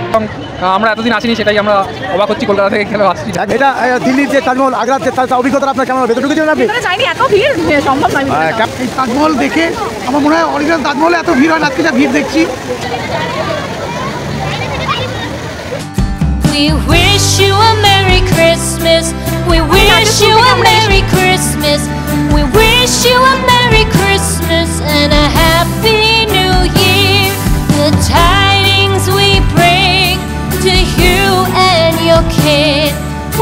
এবং আমরা এতদিন আসিনি, সেটাই আমরা অবাক হচ্ছি কলকাতা থেকে খেলে আসছি। এটা দিল্লির যে তাজমহল, আগ্রার যে অভিজ্ঞতা আপনার কেমন? ভেতরে ঢুকেছিলেন আপনি? এত ভিড় সম্ভব নয়। এই তাজমহল দেখে আমার মনে হয় অরিজিনাল তাজমহলে এত ভিড় হয় না, আজকে যা ভিড় দেখছি। We wish you a Merry Christmas. We wish you a Merry Christmas. We wish you a Merry Christmas and a Happy New Year. The tidings we bring to you and your kin.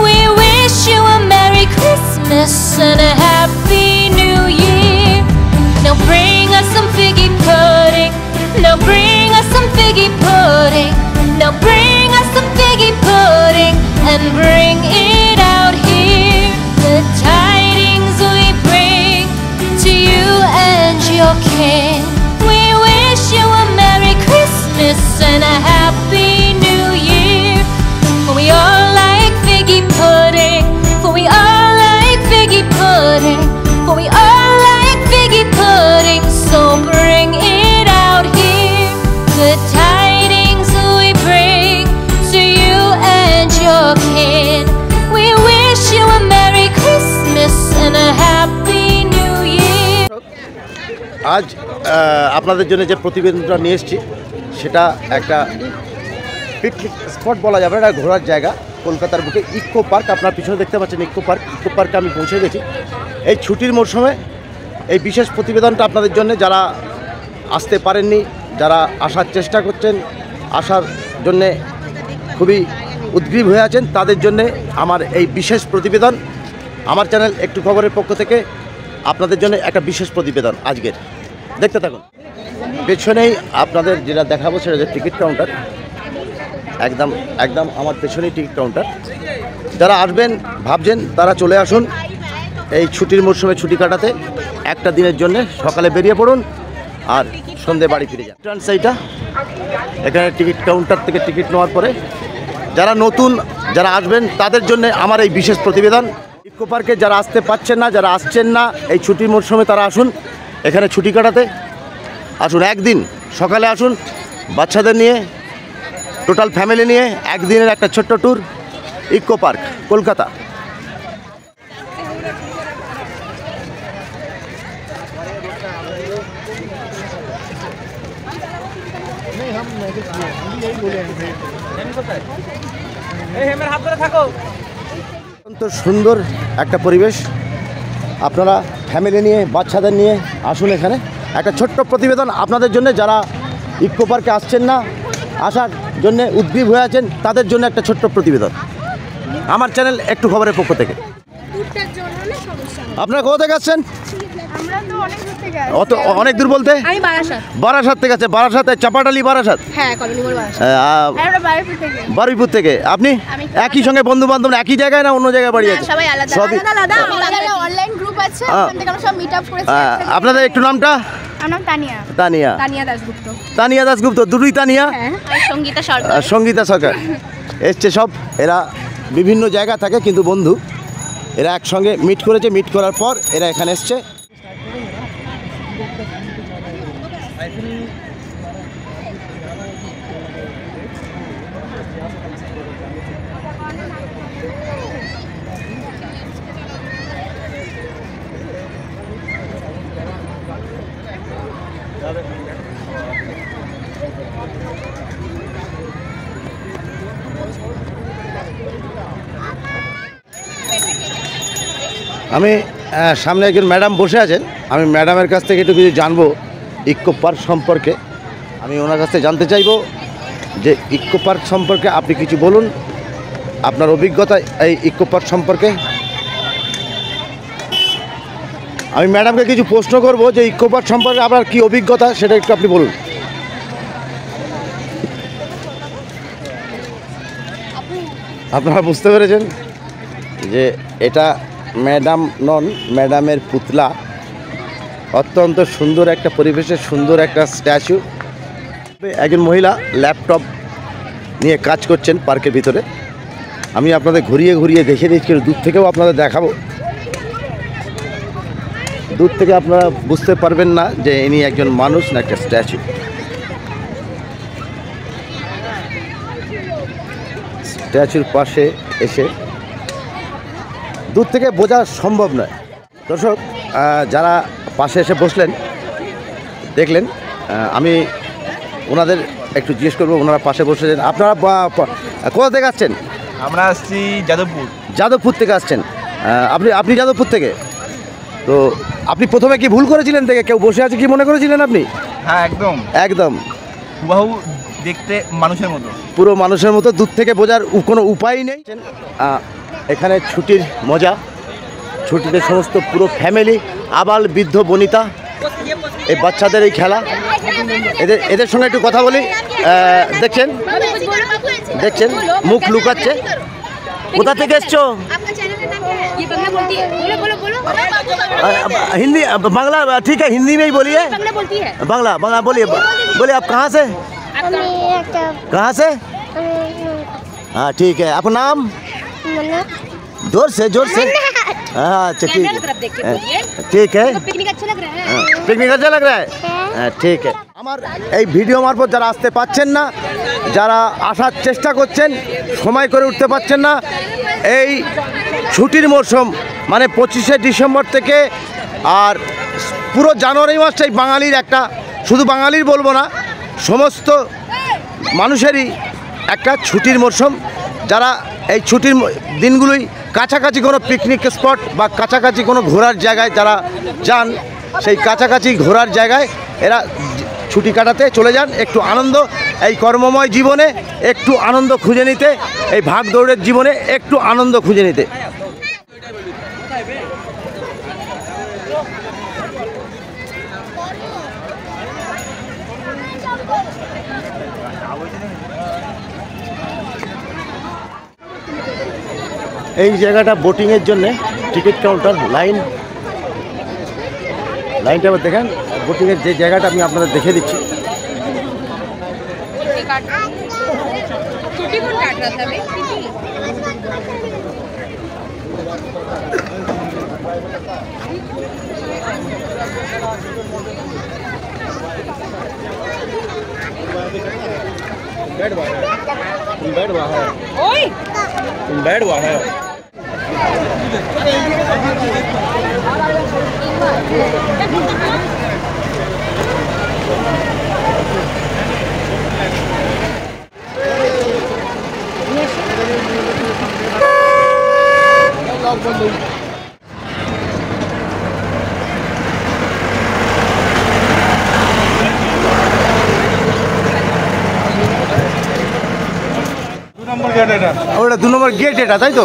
We wish you a Merry Christmas and a Happy New Year. Now bring us some figgy pudding. Now bring us some figgy pudding. Now bring us some figgy pudding and bring it out here. The tidings we bring to you and your kin. We wish you a Merry Christmas and a Happy New Year. For we all like figgy pudding. For we all like figgy pudding. For we all like figgy pudding. So bring it out here. The tidings we bring to you and your kin. We wish you a Merry Christmas and a Happy New Year. আজ আপনাদের জন্য যে প্রতিবেদনটা নিয়ে এসেছি সেটা একটা picnic spot বলা যাবে, এটা ঘোরার জায়গা কলকাতার বুকে ইকো পার্ক। আপনার পিছনে দেখতে পাচ্ছেন ইকো পার্ক। ইকো পার্কে আমি পৌঁছে গেছি এই ছুটির মরশুমে। এই বিশেষ প্রতিবেদনটা আপনাদের জন্য, যারা আসতে পারেননি, যারা আসার চেষ্টা করছেন, আসার জন্যে খুবই উদ্গ্রীব হয়ে আছেন, তাদের জন্যে আমার এই বিশেষ প্রতিবেদন। আমার চ্যানেল একটু খবরের পক্ষ থেকে আপনাদের জন্য একটা বিশেষ প্রতিবেদন আজকের, দেখতে থাকুন। পেছনেই আপনাদের যেটা দেখাবো সেটা হচ্ছে টিকিট কাউন্টার। একদম একদম আমার পেছনেই টিকিট কাউন্টার। যারা আসবেন ভাবছেন তারা চলে আসুন এই ছুটির মরশুমে ছুটি কাটাতে। একটা দিনের জন্য সকালে বেরিয়ে পড়ুন আর সন্ধে বাড়ি ফিরে যান। এন্ট্রান্স এইটা, এখানে টিকিট কাউন্টার থেকে টিকিট নেওয়ার পরে যারা নতুন যারা আসবেন তাদের জন্য আমার এই বিশেষ প্রতিবেদন। ইকো পার্কে যারা আসতে পারছেন না, যারা আসছেন না এই ছুটির মরশুমে, তারা আসুন এখানে ছুটি কাটাতে। আসুন একদিন সকালে আসুন বাচ্চাদের নিয়ে, টোটাল ফ্যামিলি নিয়ে একদিনের একটা ছোট্ট ট্যুর ইকো পার্ক কলকাতা। অত্যন্ত সুন্দর একটা পরিবেশ। আপনারা ফ্যামিলি নিয়ে বাচ্চাদের নিয়ে আসুন এখানে। একটা ছোট্ট প্রতিবেদন আপনাদের জন্য, যারা ইকো পার্কে আসছেন না, আসার জন্য উদ্গ্রীব হয়ে আছেন, তাদের জন্য একটা ছোট্ট প্রতিবেদন আমার চ্যানেল একটু খবরের পক্ষ থেকে। আপনারা কোথা থেকে আসছেন? অত অনেক দূর বলতে? আমি বারাসাত। বারাসাত থেকে আছে? বারাসাতে চাপাটালি বারাসাত? হ্যাঁ, কলোনি মোড় বারাসাত। আমরা বারুইপুর থেকে। বারুইপুর থেকে। আপনি একই সঙ্গে বন্ধু বান্ধব একই জায়গায় না অন্য জায়গায় বাড়ি আছে? সবাই আলাদা আলাদা। আমাদের অনলাইন গ্রুপ আছে, ওখান থেকে আমরা সব মিট আপ করেছি। আপনাদের একটু নামটা? আমার নাম তানিয়া। তানিয়া। তানিয়া দাশগুপ্ত। তানিয়া দাশগুপ্ত, দুটোই তানিয়া? হ্যাঁ। আর সঙ্গীতা সরকার। সঙ্গীতা সরকার এসছে সব। এরা বিভিন্ন জায়গা থাকে কিন্তু বন্ধু, এরা একসঙ্গে মিট করেছে। মিট করার পর এরা এখানে এসছে। আমি সামনে একজন ম্যাডাম বসে আছেন, আমি ম্যাডামের কাছ থেকে একটু কিছু জানবো ইকো পার্ক সম্পর্কে। আমি ওনার কাছ থেকে জানতে চাইবো যে ইকো পার্ক সম্পর্কে আপনি কিছু বলুন, আপনার অভিজ্ঞতা এই ইকো পার্ক সম্পর্কে। আমি ম্যাডামকে কিছু প্রশ্ন করব যে ইকো পার্ক সম্পর্কে আপনার কী অভিজ্ঞতা সেটা একটু আপনি বলুন। আপনারা বুঝতে পেরেছেন যে এটা ম্যাডাম নন, ম্যাডামের পুতলা। অত্যন্ত সুন্দর একটা পরিবেশে সুন্দর একটা স্ট্যাচু। একজন মহিলা ল্যাপটপ নিয়ে কাজ করছেন পার্কের ভিতরে। আমি আপনাদের ঘুরিয়ে ঘুরিয়ে দেখিয়ে দিচ্ছি, দূর থেকেও আপনাদের দেখাবো। দূর থেকে আপনারা বুঝতে পারবেন না যে ইনি একজন মানুষ না একটা স্ট্যাচু। স্ট্যাচুর পাশে এসে দূর থেকে বোঝা সম্ভব নয়। দর্শক যারা পাশে এসে বসলেন দেখলেন, আমি ওনাদের একটু জিজ্ঞেস করবো ওনারা পাশে বসেছেন। আপনারা কোথা থেকে আসছেন? আমরা আসছি যাদবপুর। যাদবপুর থেকে আসছেন। আপনি যাদবপুর থেকে? তো আপনি প্রথমে কি ভুল করেছিলেন থেকে কেউ বসে আছে কি মনে করেছিলেন আপনি? হ্যাঁ, একদম একদম হুবাহু দেখতে মানুষের মতো, পুরো মানুষের মতো, দূর থেকে বোঝার কোনো উপায় নেই। এখানে ছুটির মজা, ছুটিতে সমস্ত পুরো ফ্যামিলি, আবাল বৃদ্ধ বনিতা, এই বাচ্চাদের এই খেলা, এদের সঙ্গে একটু কথা বলি। দেখছেন মুখ লুকাচ্ছে। কোথা থেকে এসছো? हिंदी बांग्ला ठीक है, हिंदी में ही बोलिए। बांग्ला बोलिए आप कहाँ से? कहाँ से? हाँ ठीक है, आपका नाम? जोर से हाँ अच्छा ठीक है, ठीक है। पिकनिक अच्छा लग रहा है? হ্যাঁ ঠিক আছে। আমার এই ভিডিও মারফত যারা আসতে পাচ্ছেন না, যারা আসার চেষ্টা করছেন সময় করে উঠতে পাচ্ছেন না, এই ছুটির মরশুম মানে 25শে ডিসেম্বর থেকে আর পুরো জানুয়ারি মাসটাই বাঙালির একটা, শুধু বাঙালির বলবো না, সমস্ত মানুষেরই একটা ছুটির মরশুম। যারা এই ছুটির দিনগুলোই কাছাকাছি কোনো পিকনিক স্পট বা কাছাকাছি কোনো ঘোরার জায়গায় যারা যান, সেই কাছাকাছি ঘোরার জায়গায় এরা ছুটি কাটাতে চলে যান। একটু আনন্দ, এই কর্মময় জীবনে একটু আনন্দ খুঁজে নিতে, এই ভাগ দৌড়ের জীবনে একটু আনন্দ খুঁজে নিতে। এই জায়গাটা বোটিংয়ের জন্যে টিকিট কাউন্টার লাইনটা আবার দেখেন। বোটিংয়ের যে জায়গাটা আমি আপনাদের দেখে দিচ্ছি। बैठ हुआ है। ওটা 2 নম্বর গেট, এটা তাই তো?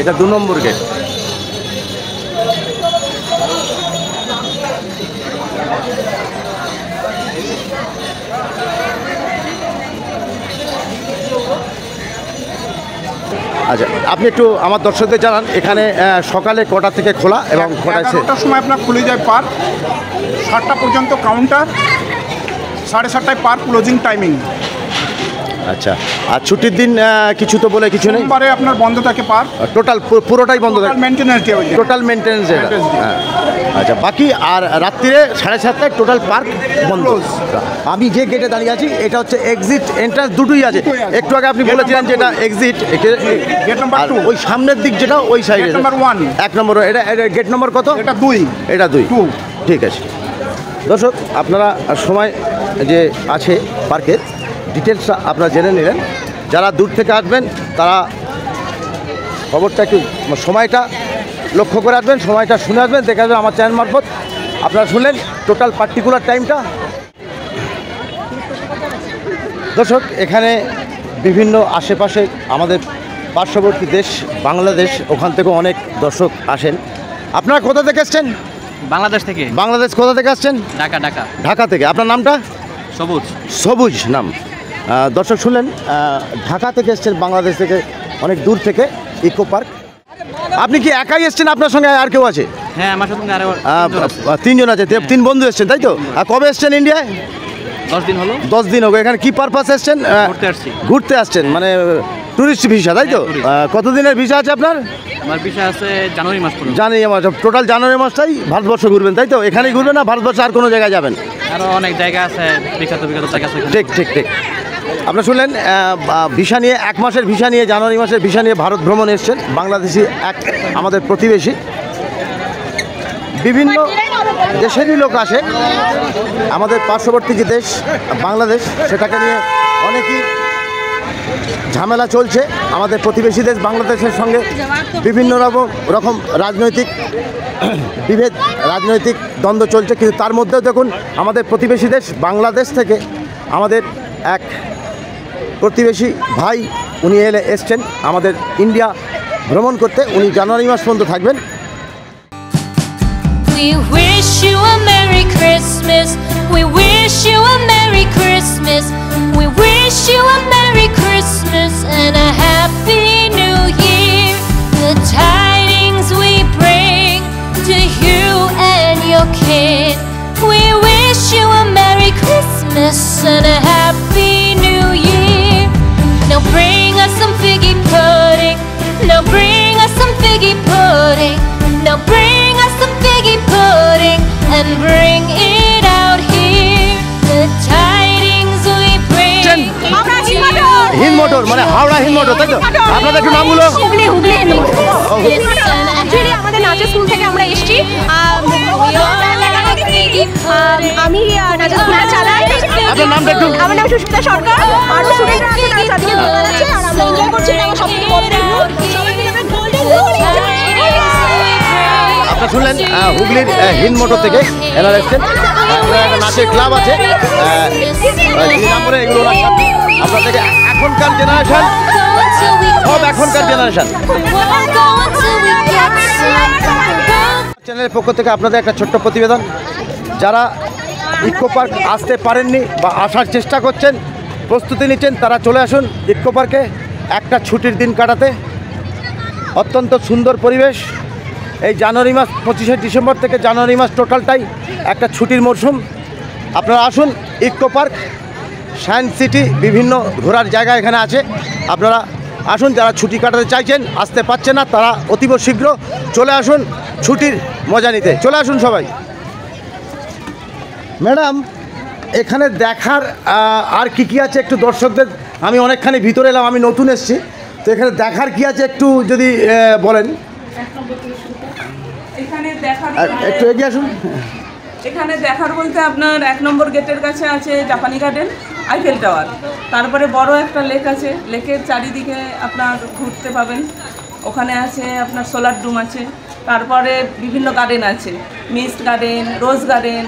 এটা 2 নম্বর গেট। আচ্ছা, আপনি একটু আমার দর্শকদের জানান এখানে সকালে কটা থেকে খোলা এবং কটায় শেষ? 11টার সময় আপনার খুলে যায় পার্ক, 7টা পর্যন্ত কাউন্টার, 7:30টায় পার্ক ক্লোজিং টাইমিং। আচ্ছা, আর ছুটির দিন কিছু তো বলে কিছু নেই? সোমবারে আপনার বন্ধ থাকে পার্ক, টোটাল পুরোটাই বন্ধ থাকে? Maintenance day, total maintenance day. হ্যাঁ আচ্ছা, বাকি আর রাত্রিরে 7:30টায় টোটাল পার্ক বন্ধ। আমি যে গেটে দাঁড়িয়ে আছি এটা হচ্ছে এক্সিট এন্ট্রান্স, দুটোই আছে। একটু আগে আপনি বলেছিলেন যেটা এক্সিট, গেট নাম্বার 2, ওই সামনের দিক যেটা ওই সাইডে গেট নাম্বার 1, 1 নম্বর। এটা গেট নম্বর কত? এটা 2, এটা 2। ঠিক আছে দর্শক, আপনারা সময় যে আছে পার্কের ডিটেলসটা আপনারা জেনে নিলেন। যারা দূর থেকে আসবেন তারা খবরটা একটু সময়টা লক্ষ্য করে আসবেন, সময়টা শুনে আসবেন, দেখে আসবেন আমার চ্যানেল মারফত। আপনারা শুনলেন টোটাল পার্টিকুলার টাইমটা। দর্শক, এখানে বিভিন্ন আশেপাশে আমাদের পার্শ্ববর্তী দেশ বাংলাদেশ, ওখান থেকেও অনেক দর্শক আসেন। আপনারা কোথা থেকে এসছেন? বাংলাদেশ থেকে। বাংলাদেশ কোথা থেকে আসছেন? ঢাকা থেকে। আপনার নামটা? সবুজ নাম। দর্শক শুনলেন, ঢাকা থেকে এসছেন, বাংলাদেশ থেকে অনেক দূর থেকে ইকো পার্ক। আপনি কি একাই এসছেন, আপনার সঙ্গে আর কেউ আছে? হ্যাঁ, আমার সঙ্গে আরো 3 জন আছে। 3 বন্ধু এসছেন তাই তো? আর কবে এসছেন ইন্ডিয়ায়? 10 দিন হলো। 10 দিন হবে। এখানে কি পারপাস এসছেন? ঘুরতে আসছেন, মানে টুরিস্ট ভিসা তাই তো? কতদিনের ভিসা আছে আপনার? আমার ভিসা আছে জানুয়ারি মাস পর্যন্ত। জানুয়ারি মাস, টোটাল জানুয়ারি মাসটাই ভারতবর্ষ ঘুরবেন তাই তো? এখানেই ঘুরবেন না ভারতবর্ষে আর কোনো জায়গায় যাবেন? আরো অনেক জায়গা আছে, বিখ্যাত জায়গা আছে। ঠিক। আপনারা শুনলেন ভিসা নিয়ে 1 মাসের ভিসা নিয়ে জানুয়ারি মাসের ভিসা নিয়ে ভারত ভ্রমণ এসছেন বাংলাদেশি এক আমাদের প্রতিবেশী। বিভিন্ন দেশেরই লোক আসে। আমাদের পার্শ্ববর্তী যে দেশ বাংলাদেশ, সেটাকে নিয়ে অনেকই ঝামেলা চলছে। আমাদের প্রতিবেশী দেশ বাংলাদেশের সঙ্গে বিভিন্ন রকম রাজনৈতিক বিভেদ, রাজনৈতিক দ্বন্দ্ব চলছে, কিন্তু তার মধ্যেও দেখুন আমাদের প্রতিবেশী দেশ বাংলাদেশ থেকে আমাদের এক প্রতিবেশী ভাই উনি এসছেন আমাদের ইন্ডিয়া ভ্রমণ করতে। উনি জানুয়ারি মাস পর্যন্ত থাকবেন। We wish you a Merry Christmas. We wish you a Merry Christmas. We wish you a Merry Christmas and a Happy New Year. The tidings we bring to you and your kin. We wish you a Merry Christmas and a Happy New Year. Now bring us some figgy pudding. Now bring us some figgy pudding. Now bring us some figgy pudding and bring it out here. The tidings we bring. Hind motor মানে Howrah Hind motor, তাই তো? আপনাদের একটু নামগুলো। Actually আমাদের নাচের school থেকে আমরা এসেছি। আমি নাচের স্কুলটা চালাই। আপনার নামটা একটু? আমার নাম সুস্মিতা সরকার। আর স্টুডেন্টরা আছে, তারা চারদিকে ঘুরে বেড়াচ্ছে আর আমরা এনজয় করছি। আমার সবথেকে বড় গ্রুপ, সবাই মিলে আমরা গোল্ডেন আপনারা শুনলেন হুগলির হিন্দ মোটর থেকে এনারা এসছেন। একটা নাচের ক্লাব আছে, 2 নম্বরে এগুলো ওনার সাথে। আপনাদের এখনকার জেনারেশন, সব এখনকার জেনারেশন। চ্যানেলের পক্ষ থেকে আপনাদের একটা ছোট্ট প্রতিবেদন। যারা ইকো পার্ক আসতে পারেননি বা আসার চেষ্টা করছেন, প্রস্তুতি নিচ্ছেন, তারা চলে আসুন ইকো পার্কে একটা ছুটির দিন কাটাতে। অত্যন্ত সুন্দর পরিবেশ। এই জানুয়ারি মাস 25শে ডিসেম্বর থেকে জানুয়ারি মাস টোটালটাই একটা ছুটির মরশুম। আপনারা আসুন ইকো পার্ক, সায়েন্স সিটি, বিভিন্ন ঘোরার জায়গা এখানে আছে। আপনারা আসুন, যারা ছুটি কাটাতে চাইছেন, আসতে পারছেন না, তারা অতীব শীঘ্র চলে আসুন ছুটির মজা নিতে। চলে আসুন সবাই। ম্যাডাম, এখানে দেখার আর কি আছে একটু দর্শকদের, আমি অনেকখানি ভিতরে এলাম, আমি নতুন এসেছি, তো এখানে দেখার কি আছে একটু যদি বলেন। এখানে দেখার একটু এগিয়ে আসুন। এখানে দেখার বলতে আপনার 1 নম্বর গেটের কাছে আছে জাপানি গার্ডেন, আইফেল টাওয়ার, তারপরে বড় একটা লেক আছে, লেকের চারিদিকে আপনার ঘুরতে পাবেন। ওখানে আছে আপনার সোলার ডুম আছে, তারপরে বিভিন্ন গার্ডেন আছে, মিস্ট গার্ডেন, রোজ গার্ডেন,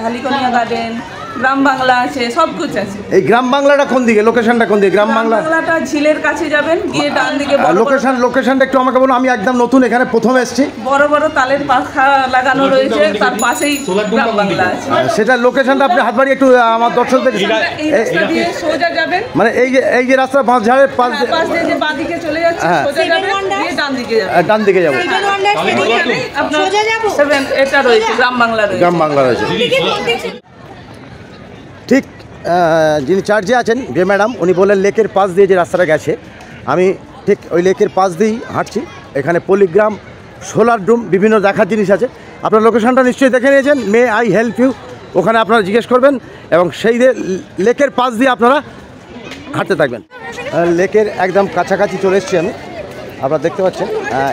হ্যালিকোনিয়া গার্ডেন, গ্রাম বাংলা আছে, সব কিছু আছে। এই গ্রাম বাংলাটা কোন দিকে, লোকেশনটা কোন দিকে? গ্রাম বাংলাটা ঝিলের কাছে যাবেন, গিয়ে ডান দিকে লোকেশনটা একটু আমাকে বলুন। আমি একদম নতুন, এখানে প্রথম এসেছি। বড় বড় তালের পাখা লাগানো রয়েছে, তার পাশেই গ্রাম বাংলা আছে। সেটা লোকেশনটা আপনি হাত বাড়িয়ে একটু আমার দর্শকদের সোজা যাবেন, মানে এই যে রাস্তা বাঁশঝাড়ের পাশ দিয়ে যে বাঁ দিকে চলে যাচ্ছে, সোজা যাবেন, দিয়ে ডান দিকে যাবেন। ডান দিকে যাবো, আপনার 7 এটা রয়েছে, গ্রাম বাংলা রয়েছে। গ্রাম বাংলা রয়েছে। ঠিক যিনি চার্জে আছেন যে ম্যাডাম, উনি বললেন লেকের পাশ দিয়ে যে রাস্তাটা গেছে, আমি ঠিক ওই লেকের পাশ দিয়েই হাঁটছি। এখানে পলিগ্রাম, সোলার ডুম, বিভিন্ন দেখার জিনিস আছে। আপনার লোকেশনটা নিশ্চয়ই দেখে নিয়েছেন, মে আই হেল্প ইউ, ওখানে আপনারা জিজ্ঞেস করবেন এবং সেই লেকের পাশ দিয়ে আপনারা হাঁটতে থাকবেন। লেকের একদম কাছাকাছি চলে এসেছি আমি, আপনারা দেখতে পাচ্ছেন।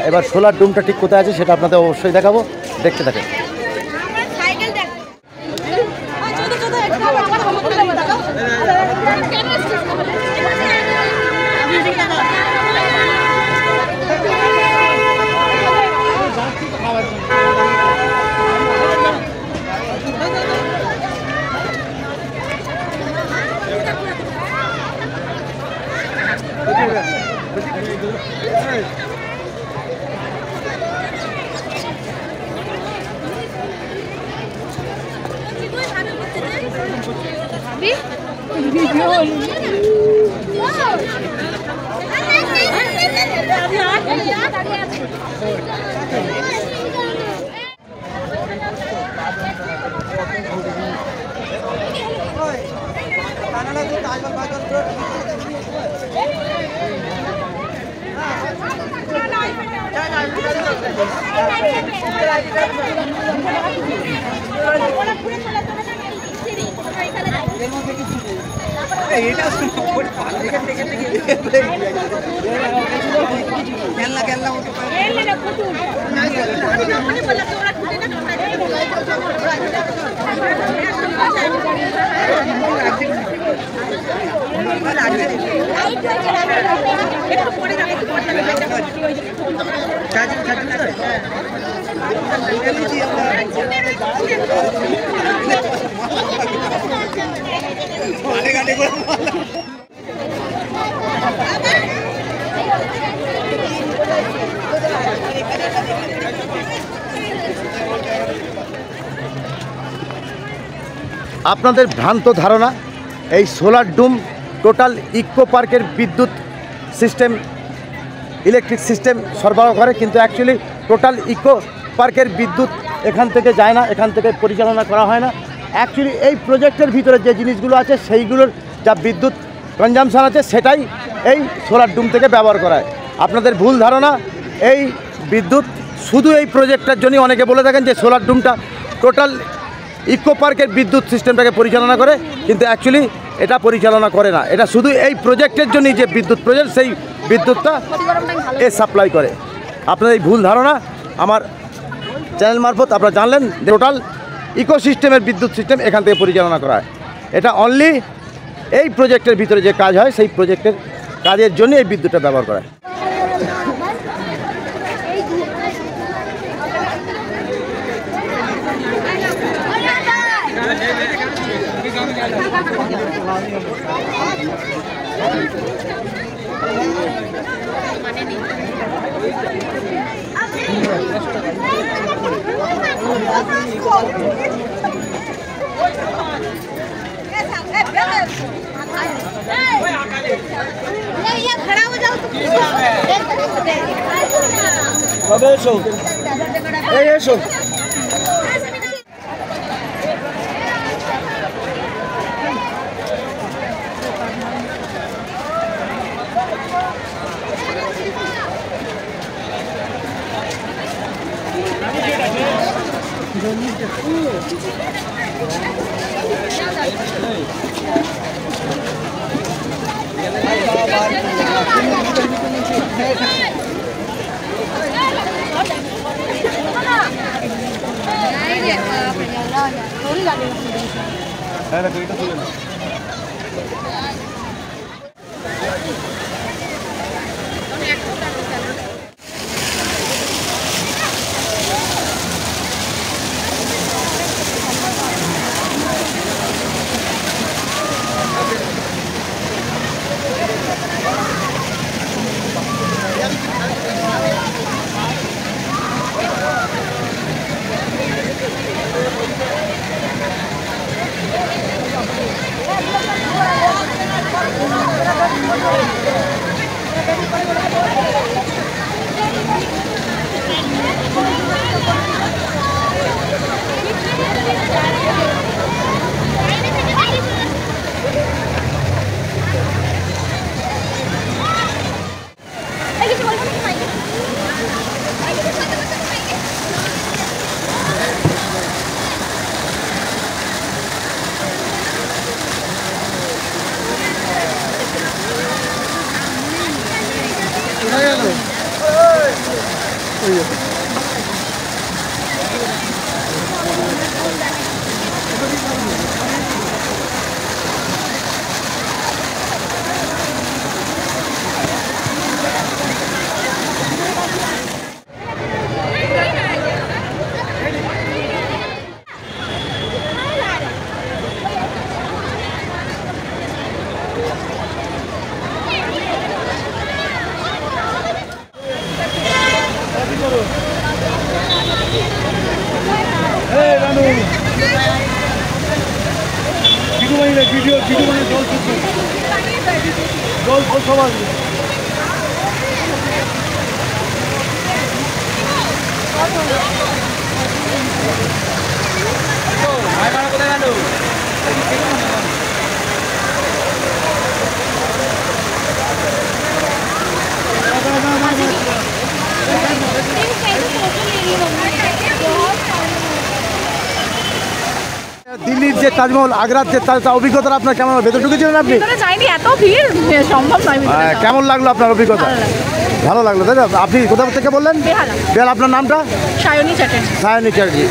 এবার সোলার ডুমটা ঠিক কোথায় আছে সেটা আপনাদের অবশ্যই দেখাবো, দেখতে থাকেন। আপনাদের ভ্রান্ত ধারণা এই সোলার ডুম টোটাল ইকো পার্কের বিদ্যুৎ সিস্টেম ইলেকট্রিক সিস্টেম সরবরাহ করে, কিন্তু অ্যাকচুয়ালি টোটাল ইকো পার্কের বিদ্যুৎ এখান থেকে যায় না, এখান থেকে পরিচালনা করা হয় না। অ্যাকচুয়ালি এই প্রজেক্টের ভিতরে যে জিনিসগুলো আছে সেইগুলোর যা বিদ্যুৎ কনজামশন আছে সেটাই এই সোলার ডুম থেকে ব্যবহার করা হয়। আপনাদের ভুল ধারণা, এই বিদ্যুৎ শুধু এই প্রজেক্টটার জন্যই অনেকে বলে থাকেন যে সোলার ডুমটা টোটাল ইকো পার্কের বিদ্যুৎ সিস্টেমটাকে পরিচালনা করে, কিন্তু অ্যাকচুয়ালি এটা পরিচালনা করে না। এটা শুধু এই প্রজেক্টের জন্যই যে বিদ্যুৎ প্রজেক্ট সেই বিদ্যুৎটা এ সাপ্লাই করে। আপনাদের এই ভুল ধারণা আমার চ্যানেল মারফত আপনারা জানলেন, টোটাল ইকোসিস্টেমের বিদ্যুৎ সিস্টেম এখান থেকে পরিচালনা করা হয়। এটা অনলি এই প্রজেক্টের ভিতরে যে কাজ হয় সেই প্রজেক্টের কাজের জন্য এই বিদ্যুৎটা ব্যবহার করা হয়। खड़ा हो जाओ দিল্লির যে তাজমহল, আগ্রার যে অভিজ্ঞতা আপনার কেমন? ভেতরে ঢুকেছিলেন আপনি? ভিতরে যাইনি, এত ভিড় সম্ভব নয় ভিতরে যাওয়া। কেমন লাগলো আপনার অভিজ্ঞতা? ভালো লাগলো তাই না? আপনি কোথা থেকে বললেন? বেহালা। বেহালা, আপনার নামটা? সায়নী চ্যাটার্জি। সায়নী চ্যাটার্জি।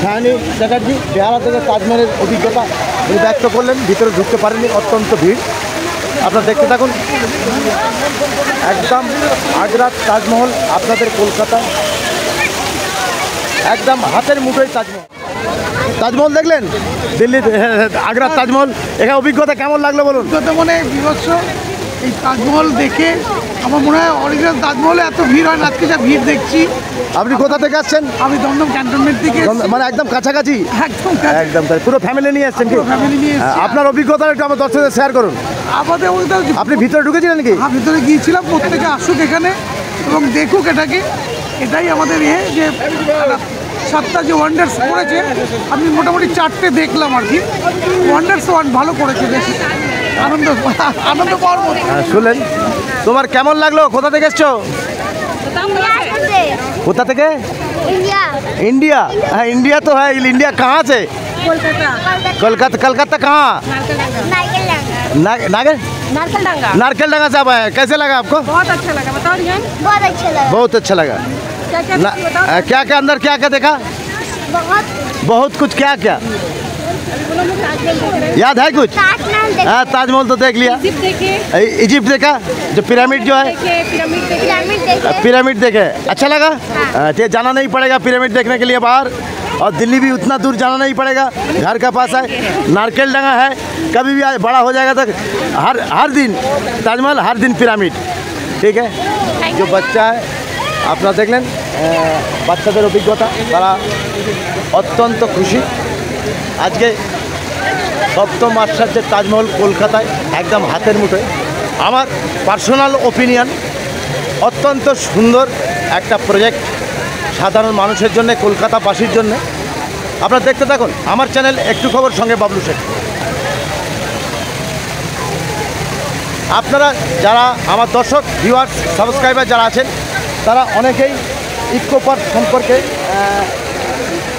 সায়নী চ্যাটার্জি বেহালা থেকে তাজমহলের অভিজ্ঞতা উনি ব্যক্ত করলেন। ভিতরে ঢুকতে পারেনি, অত্যন্ত ভিড়। আপনারা দেখতে থাকুন। একদম আগ্রার তাজমহল আপনাদের কলকাতায় একদম হাতের মুঠোয় তাজমহল। তাজমহল দেখলেন দিল্লির, আগ্রার তাজমহল। এখানে অভিজ্ঞতা কেমন লাগলো বলুন? অভিজ্ঞতা মানে বিভৎস। এই তাজমহল দেখে আমার মনে হয় অরিজিনাল তাজমহলে এত ভিড় হয় না, আজকে যা ভিড় দেখছি। আপনি কোথা থেকে আসছেন? আমি দমদম ক্যান্টনমেন্ট থেকে এসেছি। মানে একদম কাছাকাছি? একদম কাছে। একদম তাই, পুরো ফ্যামিলি নিয়ে এসছেন কি? পুরো family নিয়ে এসেছি। আপনার অভিজ্ঞতা একটু আমার দর্শকদের শেয়ার করুন। আমাদের আপনি ভিতরে ঢুকেছিলেন কি? ভিতরে গিয়েছিলাম। প্রত্যেকে আসুক এখানে এবং দেখুক এটাকে। এটাই আমাদের যে 7টা যে ওয়ান্ডার্স করেছে, আমি মোটামুটি 4টে দেখলাম আর কি। ওয়ান্ডার্স ভালো করেছে, বেশ আনন্দ পাওয়ার মতো। শুনলেন? তোমার কেমন লাগলো? কোথা থেকে এসছো? কোথা থেকে? इंडिया। हाँ इंडिया तो है। इंडिया कहाँ से? कोलकाता। कलकत्ता कहाँ? नारकलडांगा। नारकलडांगा से आप आए हैं। कैसे लगा आपको? बहुत अच्छा लगा, बताओ रियान। बहुत अच्छा लगा। क्या क्या बताओ। क्या क्या अंदर क्या क्या देखा? बहुत कुछ। क्या क्या याद है कुछ? हाँ ताजमहल तो देख लिया। इजिप्ट देखे, इजिप्ट देखा, जो पिरामिड जो है, पिरामिड देखे। अच्छा लगा? ठीक, जाना नहीं पड़ेगा पिरामिड देखने के लिए बाहर, और दिल्ली भी उतना दूर जाना नहीं पड़ेगा, घर का पास है। नारकलडांगा है, कभी भी बड़ा हो जाएगा तो हर दिन ताजमहल, हर दिन पिरामिड। ठीक है। जो बच्चा है আপনারা দেখলেন বাচ্চাদের অভিজ্ঞতা, তারা অত্যন্ত খুশি। আজকে 7ম আশ্চর্যের তাজমহল কলকাতায় একদম হাতের মুঠোয়। আমার পার্সোনাল ওপিনিয়ন, অত্যন্ত সুন্দর একটা প্রজেক্ট সাধারণ মানুষের জন্য, কলকাতাবাসীর জন্য। আপনারা দেখতে থাকুন আমার চ্যানেল একটু খবর, সঙ্গে বাবলু শেখ। আপনারা যারা আমার দর্শক, ভিউয়ার্স, সাবস্ক্রাইবার যারা আছেন, তারা অনেকেই ইকো পার্ক সম্পর্কে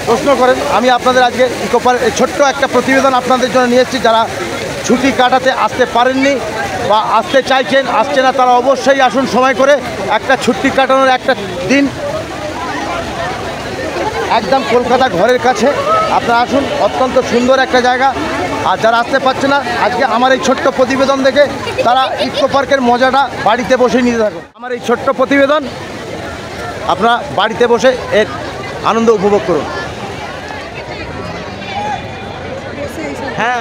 প্রশ্ন করেন। আমি আপনাদের আজকে ইকো পার্ক ছোট্ট একটা প্রতিবেদন আপনাদের জন্য নিয়ে এসেছি। যারা ছুটি কাটাতে আসতে পারেননি বা আসতে চাইছেন, আসছে না, তারা অবশ্যই আসুন সময় করে। একটা ছুটি কাটানোর একটা দিন একদম কলকাতা ঘরের কাছে। আপনারা আসুন, অত্যন্ত সুন্দর একটা জায়গা। আর যারা আসতে পারছে না, আজকে আমার এই ছোট্ট প্রতিবেদন দেখে তারা ইকো পার্কের মজাটা বাড়িতে বসে নিতে থাকুন। আমার এই ছোট্ট প্রতিবেদন আপনারা বাড়িতে বসে এর আনন্দ উপভোগ করুন। হ্যাঁ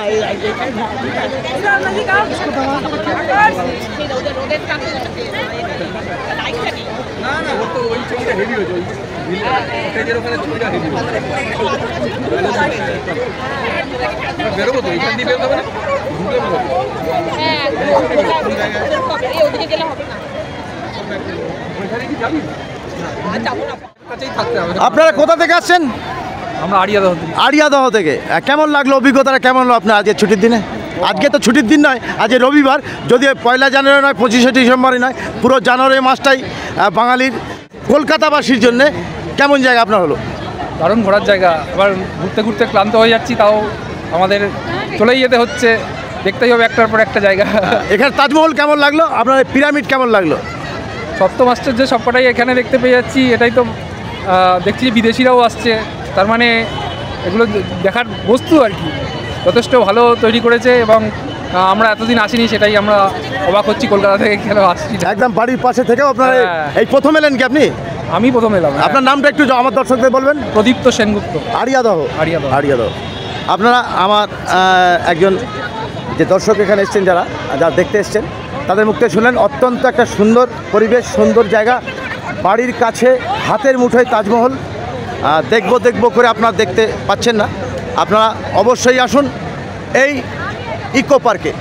বেরোবো তো, এখান দিয়ে বেরোতে হবে না। আপনারা কোথা থেকে আসছেন? আমরা আড়িয়াদহ থেকে। আড়িয়াদহ থেকে। কেমন লাগলো অভিজ্ঞতাটা? কেমন হলো আপনার আজকে ছুটির দিনে? আজকে তো ছুটির দিন নয়, আজ রবিবার, যদিও 1 জানুয়ারি নয়, 25শে ডিসেম্বরই নয়, পুরো জানুয়ারি মাসটাই বাঙালির, কলকাতাবাসীর জন্য কেমন জায়গা আপনার হলো? দারুণ ঘোরার জায়গা। এবার ঘুরতে ঘুরতে ক্লান্ত হয়ে যাচ্ছি, তাও আমাদের চলেই যেতে হচ্ছে, দেখতেই হবে একটার পর একটা জায়গা। এখানে তাজমহল কেমন লাগলো? আপনার পিরামিড কেমন লাগলো? 7ম আশ্চর্য সবকটাই এখানে দেখতে পেয়ে যাচ্ছি। এটাই তো দেখছি বিদেশিরাও আসছে, তার মানে এগুলো দেখার বস্তু আর কি, যথেষ্ট ভালো তৈরি করেছে। এবং আমরা এতদিন আসিনি, সেটাই আমরা অবাক হচ্ছি কলকাতা থেকে কেন আসছি। একদম বাড়ির পাশে থেকে আপনারা এই প্রথম এলেন কি আপনি? আমি প্রথম এলাম। আপনার নামটা একটু আমার দর্শকদের বলবেন। প্রদীপ্ত সেনগুপ্ত। আড়িয়াদহ। আড়িয়াদহ। আড়িয়াদহ। আপনারা আমার একজন যে দর্শক এখানে এসছেন, যারা দেখতে এসছেন, তাদের মুখ থেকে শুনলেন অত্যন্ত একটা সুন্দর পরিবেশ, সুন্দর জায়গা, বাড়ির কাছে হাতের মুঠোয় তাজমহল। দেখবো করে আপনারা দেখতে পাচ্ছেন না। আপনারা অবশ্যই আসুন এই ইকো পার্কে।